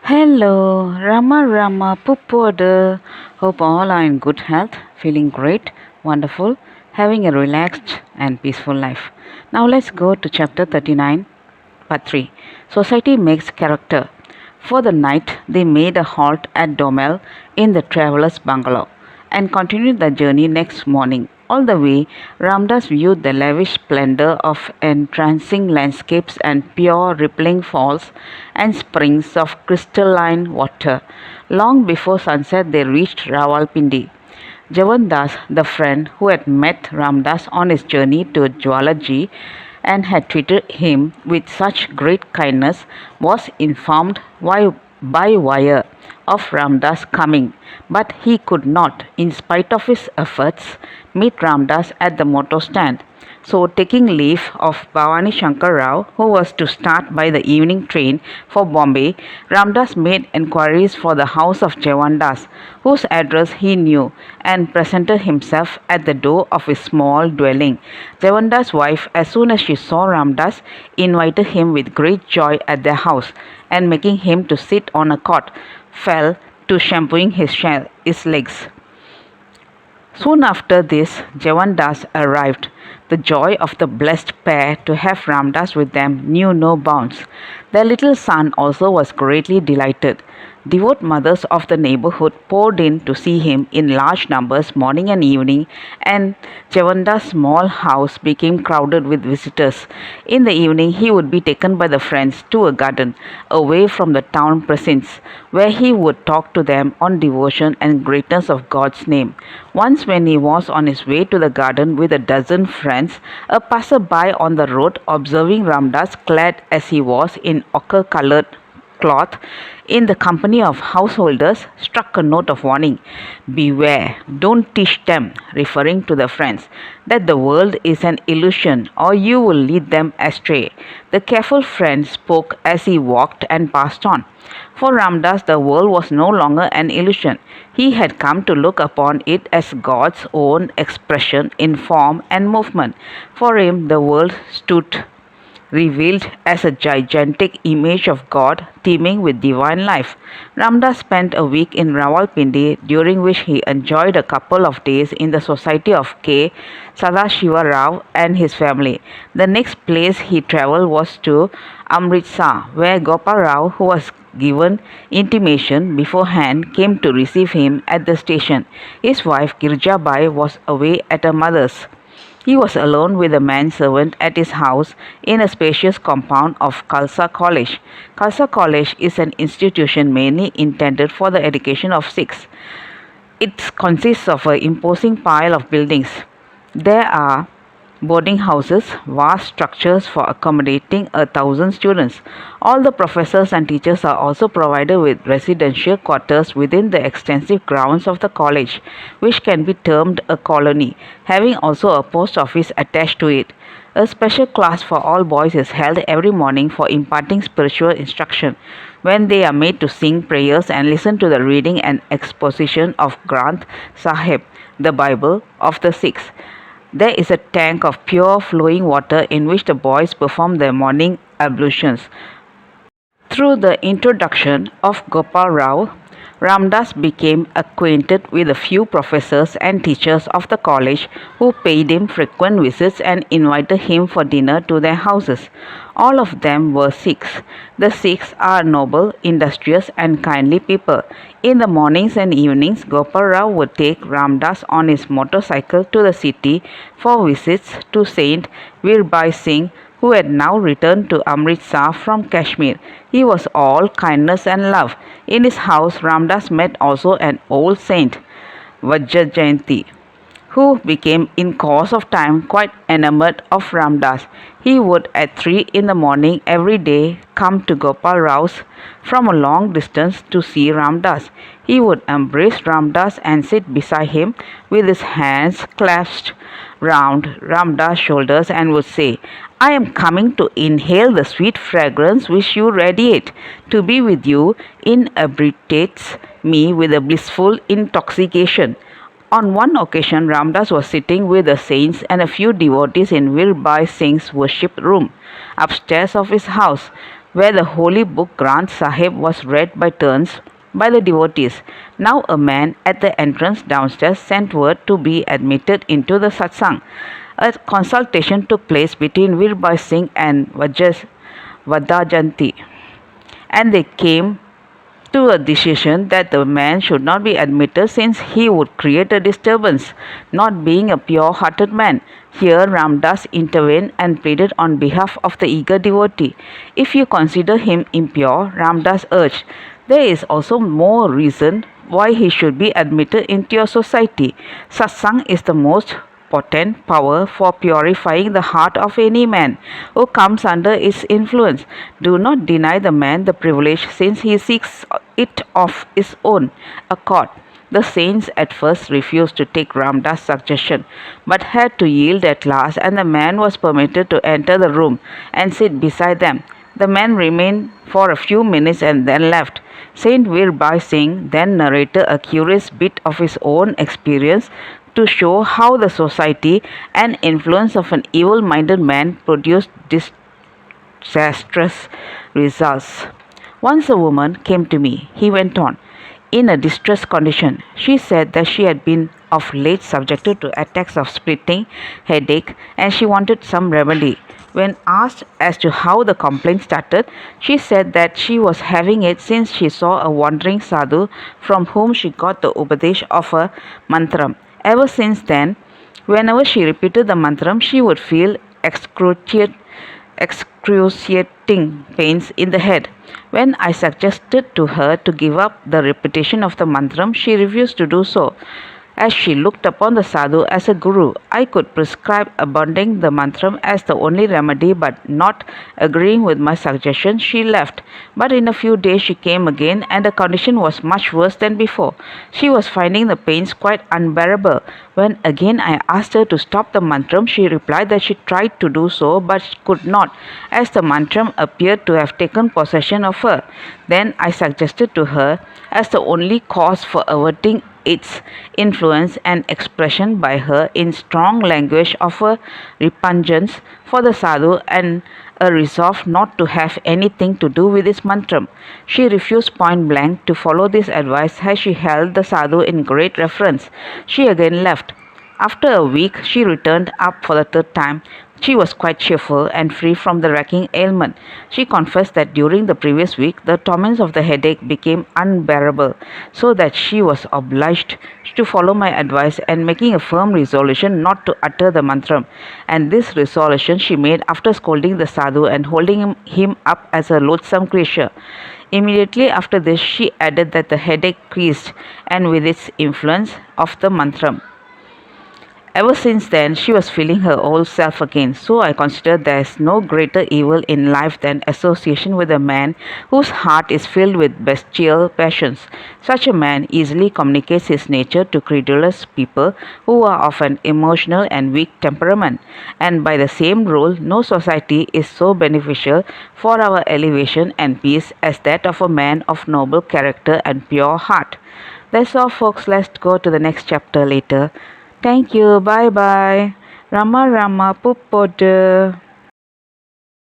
Hello, Rama Rama Puppodu. Hope all are in good health, feeling great, wonderful, having a relaxed and peaceful life. Now let's go to chapter 39, part 3. Society makes character. For the night, they made a halt at Domel in the traveller's bungalow and continued the journey next morning. All the way, Ramdas viewed the lavish splendor of entrancing landscapes and pure rippling falls and springs of crystalline water. Long before sunset, they reached Rawalpindi. Javandas, the friend who had met Ramdas on his journey to Jwalaji and had treated him with such great kindness, was informed by wire of Ramdas' coming, but he could not, in spite of his efforts, meet Ramdas at the motor stand. So, taking leave of Bhavani Shankar Rao, who was to start by the evening train for Bombay, Ramdas made enquiries for the house of Javandas, whose address he knew, and presented himself at the door of his small dwelling. Javandas' wife, as soon as she saw Ramdas, invited him with great joy at their house, and making him to sit on a cot, fell to shampooing his legs. Soon after this, Javandas arrived. The joy of the blessed pair to have Ramdas with them knew no bounds. Their little son also was greatly delighted. Devout mothers of the neighborhood poured in to see him in large numbers morning and evening, and Javandas' small house became crowded with visitors. In the evening, he would be taken by the friends to a garden away from the town precincts, where he would talk to them on devotion and greatness of God's name. Once, when he was on his way to the garden with a dozen friends, a passer-by on the road, observing Ramdas clad as he was in ochre-colored cloth in the company of householders, struck a note of warning. Beware, don't teach them, referring to the friends, that the world is an illusion or you will lead them astray. The careful friend spoke as he walked and passed on. For Ramdas, the world was no longer an illusion. He had come to look upon it as God's own expression in form and movement. For him, the world stood revealed as a gigantic image of God teeming with divine life. Ramdas spent a week in Rawalpindi, during which he enjoyed a couple of days in the society of K. Sadashiva Rao and his family. The next place he travelled was to Amritsar, where Gopal Rao, who was given intimation beforehand, came to receive him at the station. His wife Girjabai was away at her mother's. He was alone with a manservant at his house in a spacious compound of Khalsa College. Khalsa College is an institution mainly intended for the education of Sikhs. It consists of an imposing pile of buildings. There are boarding houses, vast structures for accommodating 1,000 students. All the professors and teachers are also provided with residential quarters within the extensive grounds of the college, which can be termed a colony, having also a post office attached to it. A special class for all boys is held every morning for imparting spiritual instruction, when they are made to sing prayers and listen to the reading and exposition of Granth Sahib, the Bible of the Sikhs. There is a tank of pure flowing water in which the boys perform their morning ablutions. Through the introduction of Gopal Rao, Ramdas became acquainted with a few professors and teachers of the college who paid him frequent visits and invited him for dinner to their houses. All of them were Sikhs. The Sikhs are noble, industrious, and kindly people. In the mornings and evenings, Gopal Rao would take Ramdas on his motorcycle to the city for visits to Saint Virbai Singh, who had now returned to Amritsar from Kashmir. He was all kindness and love. In his house, Ramdas met also an old saint, Vajrajayanti, who became in course of time quite enamored of Ramdas. He would at 3 in the morning every day come to Gopal Rao's from a long distance to see Ramdas. He would embrace Ramdas and sit beside him with his hands clasped round Ramdas' shoulders and would say, I am coming to inhale the sweet fragrance which you radiate. To be with you inebriates me with a blissful intoxication. On one occasion, Ramdas was sitting with the saints and a few devotees in Virbai Singh's worship room, upstairs of his house, where the holy book Granth Sahib was read by turns by the devotees. Now a man at the entrance downstairs sent word to be admitted into the satsang. A consultation took place between Virbai Singh and Vadajanti, and they came to a decision that the man should not be admitted since he would create a disturbance, not being a pure-hearted man. Here Ramdas intervened and pleaded on behalf of the eager devotee. If you consider him impure, Ramdas urged, there is also more reason why he should be admitted into your society. Satsang is the most potent power for purifying the heart of any man who comes under its influence. Do not deny the man the privilege, since he seeks it of his own accord. The saints at first refused to take Ramdas' suggestion, but had to yield at last, and the man was permitted to enter the room and sit beside them. The man remained for a few minutes and then left. Saint Virbai Singh then narrated a curious bit of his own experience to show how the society and influence of an evil-minded man produced disastrous results. Once a woman came to me, he went on, in a distressed condition. She said that she had been of late subjected to attacks of splitting, headache, and she wanted some remedy. When asked as to how the complaint started, she said that she was having it since she saw a wandering sadhu from whom she got the upadesh of a mantram. Ever since then, whenever she repeated the mantram, she would feel excruciating pains in the head. When I suggested to her to give up the repetition of the mantram, she refused to do so, as she looked upon the sadhu as a guru. I could prescribe abandoning the mantram as the only remedy, but not agreeing with my suggestion, she left. But in a few days she came again, and the condition was much worse than before. She was finding the pains quite unbearable. When again I asked her to stop the mantram, she replied that she tried to do so, but could not, as the mantram appeared to have taken possession of her. Then I suggested to her, as the only cause for averting its influence and expression by her in strong language of a repugnance for the sadhu and a resolve not to have anything to do with his mantram. She refused point blank to follow this advice, as she held the sadhu in great reverence. She again left. After a week, she returned up for the third time. She was quite cheerful and free from the racking ailment. She confessed that during the previous week, the torments of the headache became unbearable, so that she was obliged to follow my advice and making a firm resolution not to utter the mantram. And this resolution she made after scolding the sadhu and holding him up as a loathsome creature. Immediately after this, she added that the headache ceased, and with its influence of the mantram. Ever since then, she was feeling her old self again. So I consider there is no greater evil in life than association with a man whose heart is filled with bestial passions. Such a man easily communicates his nature to credulous people who are of an emotional and weak temperament. And by the same rule, no society is so beneficial for our elevation and peace as that of a man of noble character and pure heart. That's all, folks. Let's go to the next chapter later. Thank you. Bye bye. Rama Rama Puppodu.